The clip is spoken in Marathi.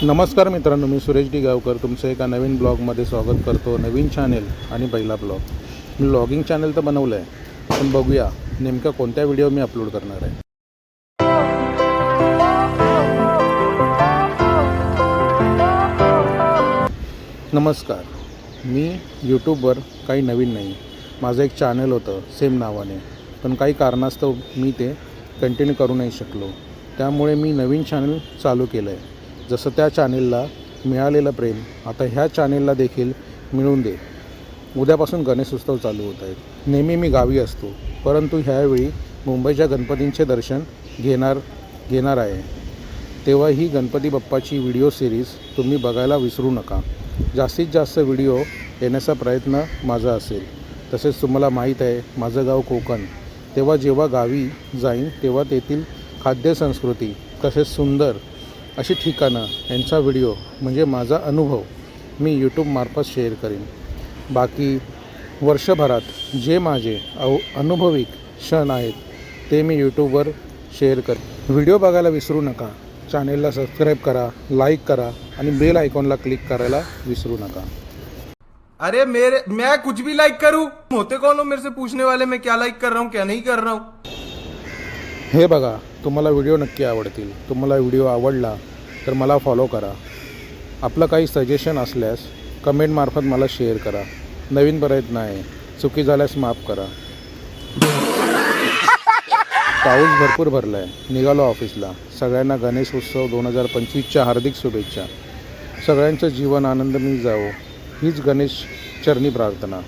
नमस्कार मित्रांनो, मी सुरेश डी गावकर तुमचं एका नवीन ब्लॉगमध्ये स्वागत करतो। नवीन चॅनेल आणि पहिला ब्लॉग। मी ब्लॉगिंग चॅनल तर बनवलं आहे, पण बघूया नेमका कोणत्या व्हिडिओ मी अपलोड करणार आहे। नमस्कार, मी यूट्यूबवर काही नवीन नाही। माझं एक चॅनल होतं सेम नावाने, पण काही कारणास्तव मी ते कंटिन्यू करू नाही शकलो। त्यामुळे मी नवीन चॅनल चालू केलं आहे। जसं त्या चॅनेलला मिळालेलं प्रेम आता ह्या चॅनेलला देखील मिळून दे। उद्यापासून गणेशोत्सव चालू होत आहेत। नेहमी मी गावी असतो, परंतु ह्यावेळी मुंबईच्या गणपतींचे दर्शन घेणार आहे। तेव्हा ही गणपती बाप्पाची व्हिडिओ सिरीज तुम्ही बघायला विसरू नका। जास्तीत जास्त व्हिडिओ येण्याचा प्रयत्न माझा असेल। तसेच तुम्हाला माहीत आहे माझं गाव कोकण, तेव्हा जेव्हा गावी जाईन तेव्हा तेथील खाद्यसंस्कृती तसेच सुंदर अशी ठिकाणं यांचा व्हिडिओ म्हणजे माझा अनुभव मी यूट्यूबमार्फत शेअर करेन। बाकी वर्षभरात जे माझे अनुभविक क्षण आहेत ते मी यूट्यूबवर शेअर करेन। व्हिडिओ बघायला विसरू नका। चॅनेलला सबस्क्राईब करा, लाईक करा आणि बेल आयकॉनला क्लिक करायला विसरू नका। अरे मैं कुछ भी लाइक करूं? होते कौन हो मेरे से पूछने वाले? मैं क्या लाइक कर रहा हूं, क्या नहीं कर रहा हूं? हे बघा, तुम्हाला व्हिडिओ नक्की आवडतील। तुम्हाला व्हिडिओ आवडला तर मला फॉलो करा। आपलं काही सजेशन असल्यास कमेंटमार्फत मला शेअर करा। नवीन प्रयत्न आहे, चुकी झाल्यास माफ करा। पाऊस भरपूर भरला आहे, निघालो ऑफिसला। सगळ्यांना गणेश उत्सव 2025च्या हार्दिक शुभेच्छा। सगळ्यांचं जीवन आनंदमयी जावो हीच गणेश चरणी प्रार्थना।